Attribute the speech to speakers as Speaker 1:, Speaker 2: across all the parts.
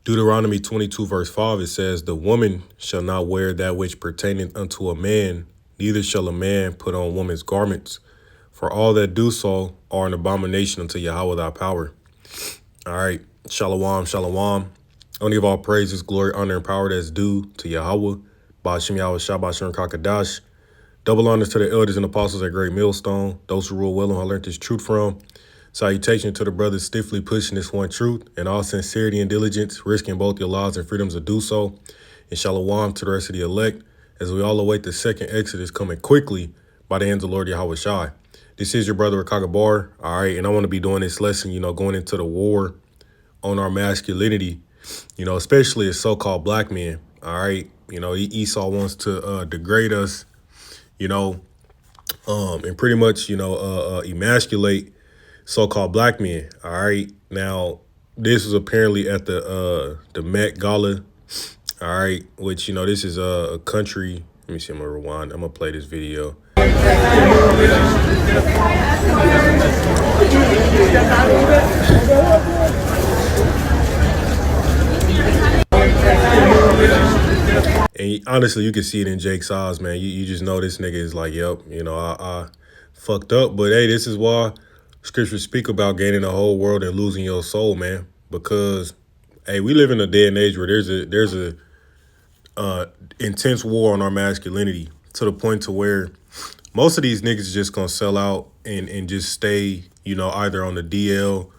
Speaker 1: Deuteronomy 22 verse 5, it says, the woman shall not wear that which pertaineth unto a man, neither shall a man put on woman's garments. For all that do so are an abomination unto Yahweh thy power. All right. Shalom, shalom. Only of all praises, glory, honor, and power that's due to Yahweh. Ba'ashem Yahweh Shabbat Shem Kakadash. Double honors to the elders and apostles at Great Millstone, those who rule well and I learned this truth from. Salutation to the brothers stiffly pushing this one truth in all sincerity and diligence, risking both your lives and freedoms to do so. And shalom to the rest of the elect, as we all await the second exodus coming quickly by the hands of Lord Yahweh Shai. This is your brother Rakaga Bar, all right, and I want to be doing this lesson, going into the war on our masculinity, especially as so-called black men, all right. Esau wants to degrade us, and pretty much, emasculate so-called black men. All right. Now, this was apparently at the Met Gala. All right. Which, this is a country. Let me see. I'm going to rewind. I'm going to play this video. And honestly, you can see it in Jake's eyes, man. You just know this nigga is like, yep, I fucked up. But hey, this is why scriptures speak about gaining the whole world and losing your soul, man. Because, hey, we live in a day and age where there's a intense war on our masculinity, to the point to where most of these niggas is just gonna sell out and just stay, either on the DL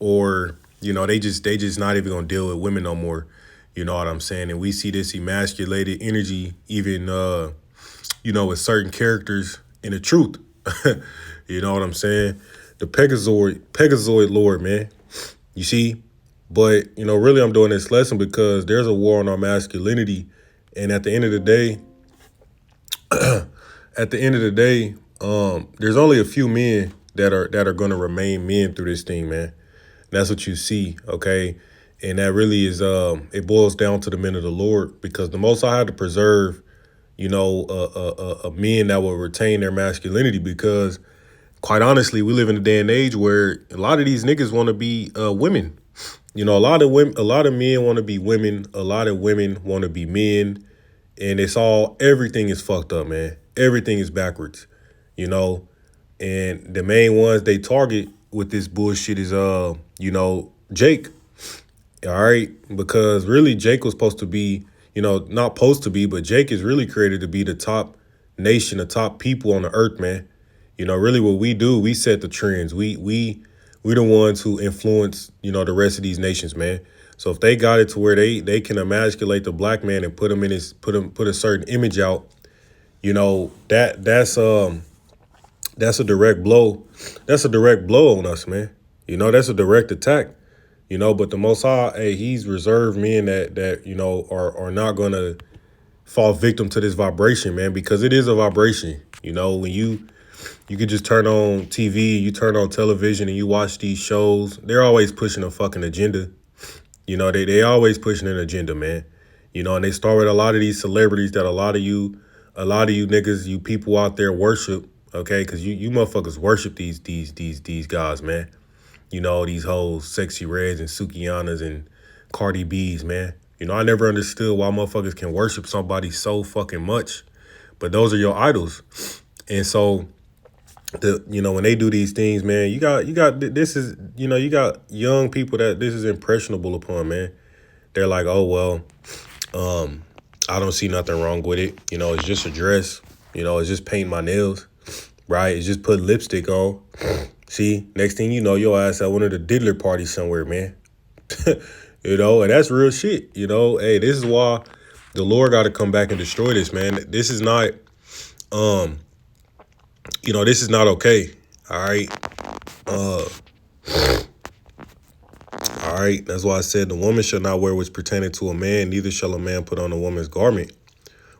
Speaker 1: or, they just not even gonna deal with women no more. You know what I'm saying? And we see this emasculated energy even, with certain characters in the truth. You know what I'm saying? The Pegazoid Lord, man. You see? But, really I'm doing this lesson because there's a war on our masculinity. And at the end of the day, there's only a few men that are going to remain men through this thing, man. That's what you see, okay? And that really is, it boils down to the men of the Lord, because the Most High had to preserve, a men that will retain their masculinity, because quite honestly, we live in a day and age where a lot of these niggas want to be women. A lot of men want to be women. A lot of women want to be men. And everything is fucked up, man. Everything is backwards, And the main ones they target with this bullshit is, Jake. All right. Because really Jake was supposed to be, not supposed to be, but Jake is really created to be the top nation, the top people on the earth, man. Really what we do, we set the trends. We the ones who influence, the rest of these nations, man. So if they got it to where they can emasculate the black man and put a certain image out, that's a direct blow. That's a direct blow on us, man. That's a direct attack. But the Most High, hey, he's reserved men that are not gonna fall victim to this vibration, man, because it is a vibration. When you could just turn on TV, you turn on television and you watch these shows, they're always pushing a fucking agenda. They always pushing an agenda, man. And they start with a lot of these celebrities that a lot of you niggas, you people out there worship, okay? Because you motherfuckers worship these guys, man. These whole Sexy Reds and Sukianas and Cardi B's, man. I never understood why motherfuckers can worship somebody so fucking much, but those are your idols. And so when they do these things, man, you got this is, you got young people that this is impressionable upon, man. They're like, oh, well, I don't see nothing wrong with it. It's just a dress. It's just painting my nails, right? It's just putting lipstick on. See, next thing you know, your ass at one of the diddler parties somewhere, man. And that's real shit. Hey, this is why the Lord got to come back and destroy this, man. This is not, this is not okay. All right. All right. That's why I said the woman shall not wear what's pertaining to a man, neither shall a man put on a woman's garment.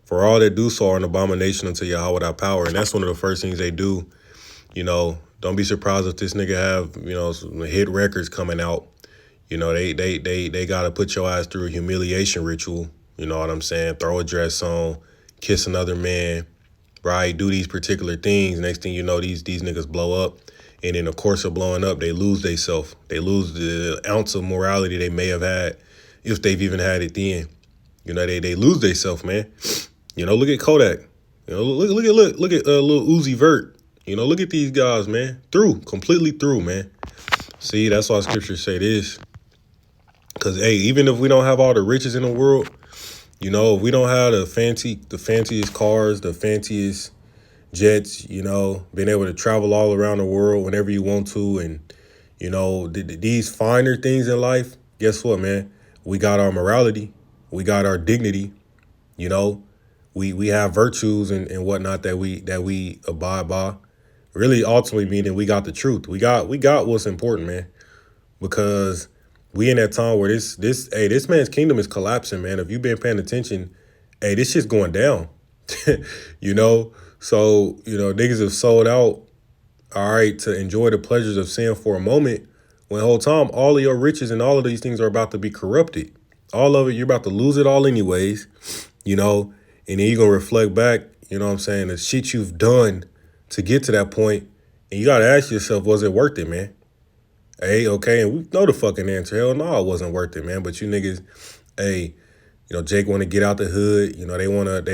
Speaker 1: For all that do so are an abomination unto Yahweh without power. And that's one of the first things they do. Don't be surprised if this nigga have, some hit records coming out. They got to put your ass through a humiliation ritual. You know what I'm saying? Throw a dress on, kiss another man, right? Do these particular things. Next thing you know, these niggas blow up. And in the course of blowing up, they lose themselves. They lose the ounce of morality they may have had if they've even had it then. You know, they lose themselves, man. You know, look at Kodak. You know, look at little Uzi Vert. You know, look at these guys, man. Completely through, man. See, that's why scriptures say this. Because, hey, even if we don't have all the riches in the world, you know, if we don't have the fanciest cars, the fanciest jets, you know, being able to travel all around the world whenever you want to, and, you know, these finer things in life, guess what, man? We got our morality. We got our dignity, you know. We have virtues and whatnot that we abide by. Really, ultimately meaning we got the truth. We got what's important, man. Because we in that time where this man's kingdom is collapsing, man. If you've been paying attention, hey, this shit's going down. You know? So, you know, niggas have sold out, all right, to enjoy the pleasures of sin for a moment, when the whole time all of your riches and all of these things are about to be corrupted. All of it, you're about to lose it all anyways, you know, and then you're gonna reflect back, you know what I'm saying, the shit you've done to get to that point, and you gotta ask yourself, was it worth it, man? Hey, okay, and we know the fucking answer. Hell no, it wasn't worth it, man. But you niggas, hey, you know, Jake want to get out the hood. You know, they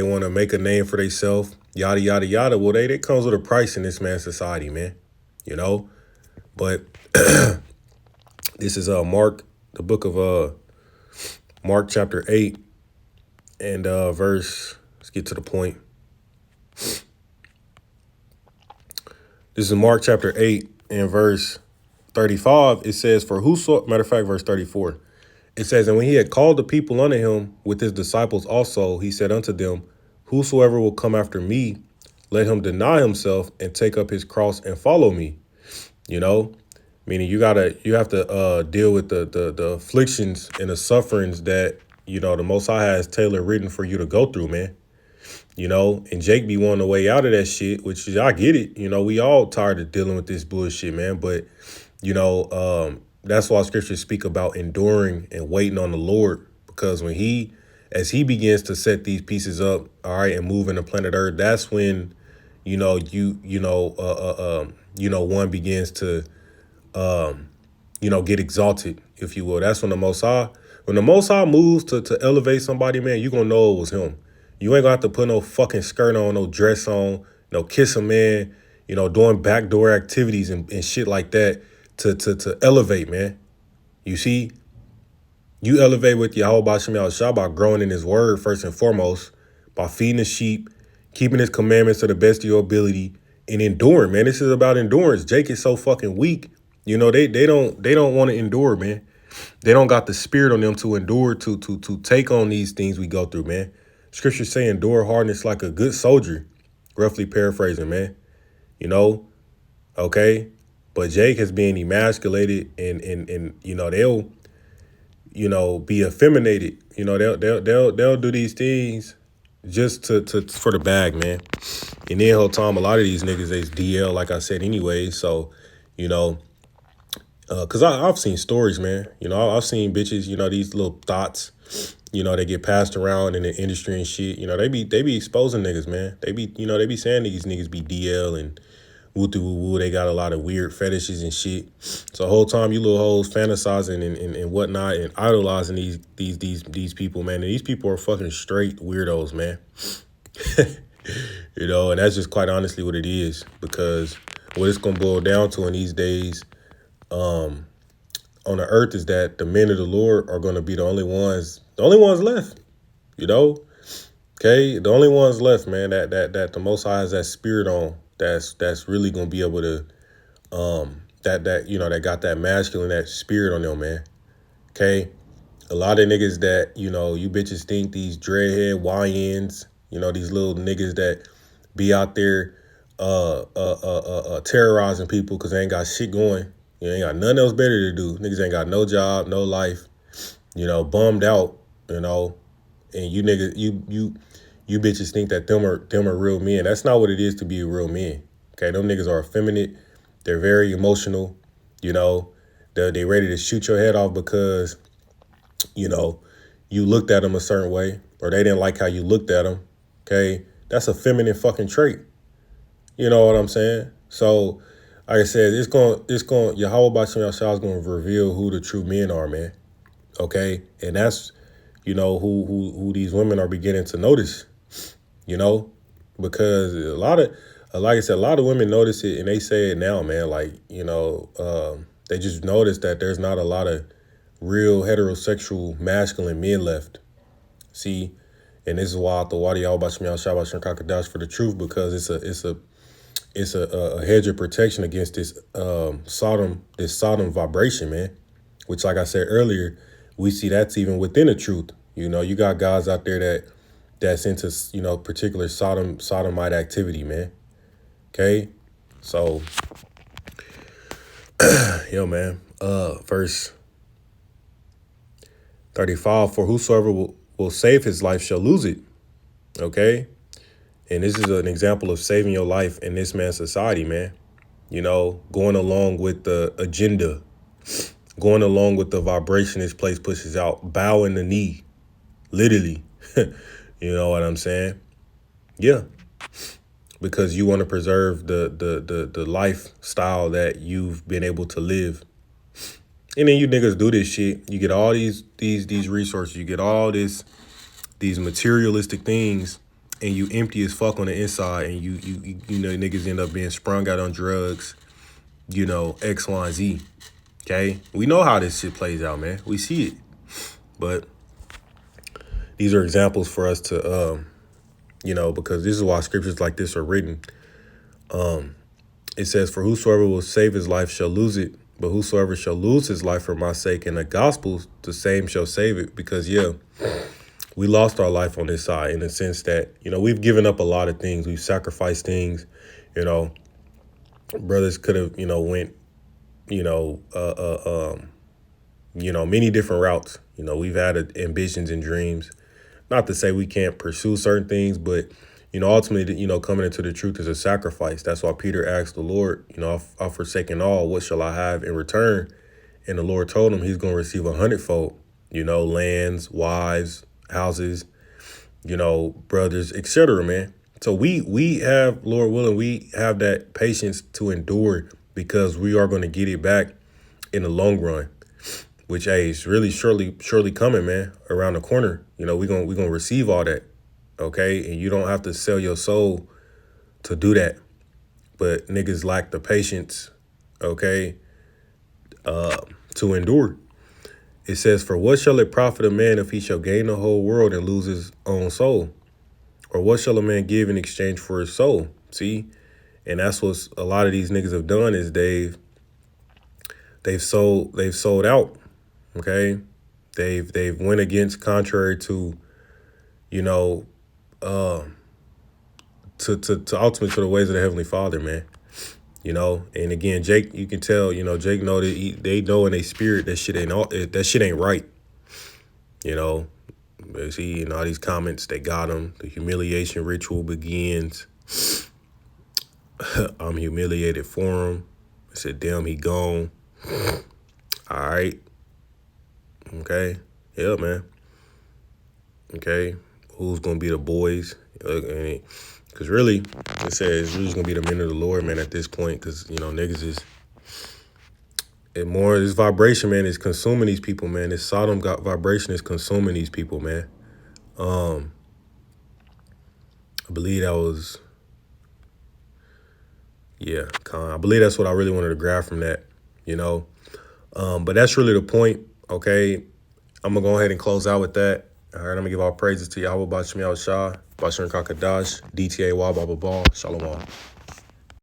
Speaker 1: wanna make a name for themselves. Yada yada yada. Well, they comes with a price in this man's society, man. You know, but this is Mark, the book of Mark chapter 8 and verse. Let's get to the point. This is Mark chapter 8 and verse 35. It says, "For whoso," matter of fact, verse 34. It says, "And when he had called the people unto him with his disciples also, he said unto them, Whosoever will come after me, let him deny himself and take up his cross and follow me." You know, meaning you have to deal with the afflictions and the sufferings that, you know, the Most High has tailor written for you to go through, man. You know, and Jake be wanting a way out of that shit, which I get it. You know, we all tired of dealing with this bullshit, man. But, you know, that's why scriptures speak about enduring and waiting on the Lord, because as he begins to set these pieces up, all right, and move in the planet Earth, that's when, you know, one begins to, you know, get exalted, if you will. That's when the Most High moves to elevate somebody, man, you gonna know it was him. You ain't gonna have to put no fucking skirt on, no dress on, no kiss a man, you know, doing backdoor activities and shit like that to elevate, man. You see, you elevate with Yahweh Shem Yahushua by growing in his word first and foremost, by feeding the sheep, keeping his commandments to the best of your ability, and enduring, man. This is about endurance. Jake is so fucking weak. You know, they don't want to endure, man. They don't got the spirit on them to endure, to take on these things we go through, man. Scriptures say endure hardness like a good soldier, roughly paraphrasing, man. You know, okay? But Jake is being emasculated, and you know, they'll, you know, be effeminated. You know, they'll do these things just to for the bag, man. And then whole time, a lot of these niggas is DL, like I said, anyway. So, you know, cause I've seen stories, man. You know, I've seen bitches, you know, these little thoughts, you know, they get passed around in the industry and shit. You know, they be exposing niggas, man. They be saying these niggas be DL and woo woo woo. They got a lot of weird fetishes and shit. So the whole time you little hoes fantasizing and whatnot and idolizing these people, man. And these people are fucking straight weirdos, man. You know, and that's just quite honestly what it is, because what it's gonna boil down to in these days, on the earth, is that the men of the Lord are gonna be the only ones left. You know, okay, the only ones left, man. That the Most High has that spirit on. That's really gonna be able to, that you know, that got that masculine, that spirit on them, man. Okay, a lot of niggas that, you know, you bitches think these dreadhead YNs, you know, these little niggas that be out there terrorizing people because they ain't got shit going. You ain't got nothing else better to do. Niggas ain't got no job, no life, you know, bummed out, you know, and you niggas, you bitches think that them are real men. That's not what it is to be a real man. Okay, them niggas are effeminate. They're very emotional. You know, they ready to shoot your head off because, you know, you looked at them a certain way, or they didn't like how you looked at them. Okay, that's a feminine fucking trait. You know what I'm saying? So, like I said, it's going Yahweh B'Shem Yahshua is going to reveal who the true men are, man. Okay. And that's, who these women are beginning to notice, you know, because like I said, a lot of women notice it and they say it now, man. Like, they just notice that there's not a lot of real heterosexual masculine men left. See, and this is why I thought why do y'all about me out Shabbat Crocodiles for the truth, because it's a hedge of protection against this Sodom vibration, man. Which, like I said earlier, we see that's even within the truth. You got guys out there that's into particular sodomite activity, man. Okay, so man. Verse 35: For whosoever will save his life shall lose it. Okay, and this is an example of saving your life in this man's society, man. Going along with the agenda, going along with the vibration this place pushes out, bowing the knee, literally. You know what I'm saying? Yeah, because you want to preserve the lifestyle that you've been able to live. And then you niggas do this shit. You get all these resources. You get all these materialistic things, and you empty as fuck on the inside. And you niggas end up being sprung out on drugs. X, Y, and Z. Okay, we know how this shit plays out, man. We see it, but these are examples for us to, because this is why scriptures like this are written. It says, "For whosoever will save his life shall lose it, but whosoever shall lose his life for my sake and the gospel, the same shall save it." Because we lost our life on this side in the sense that we've given up a lot of things. We've sacrificed things. Brothers could have went many different routes. We've had ambitions and dreams. Not to say we can't pursue certain things, but ultimately, coming into the truth is a sacrifice. That's why Peter asked the Lord, I've forsaken all. What shall I have in return? And the Lord told him he's going to receive 100-fold, lands, wives, houses, brothers, etc., man. So we have, Lord willing, we have that patience to endure because we are going to get it back in the long run, which is really surely coming, man, around the corner. We're gonna receive all that. Okay, and you don't have to sell your soul to do that. But niggas lack the patience, okay, to endure. It says, "For what shall it profit a man if he shall gain the whole world and lose his own soul? Or what shall a man give in exchange for his soul?" See, and that's what a lot of these niggas have done is they've sold out. Okay, they've went against contrary to to ultimately to the ways of the Heavenly Father, man. And again, Jake, you can tell, Jake know that they know in their spirit that shit ain't right. See, in all these comments, they got him. The humiliation ritual begins. I'm humiliated for him. I said, damn, he gone. All right. Okay. Yeah, man. Okay. Who's going to be the boys? Because really, it says it's really going to be the men of the Lord, man, at this point. Because, niggas is... this vibration, man, is consuming these people, man. This Sodom vibration is consuming these people, man. I believe that was... Yeah, I believe that's what I really wanted to grab from that, But that's really the point, okay? I'm going to go ahead and close out with that. All right, I'm going to give all praises to Yahweh, Bashmi Al Shah, Bashar Kakadash, DTA Wababa Ball, Shalom.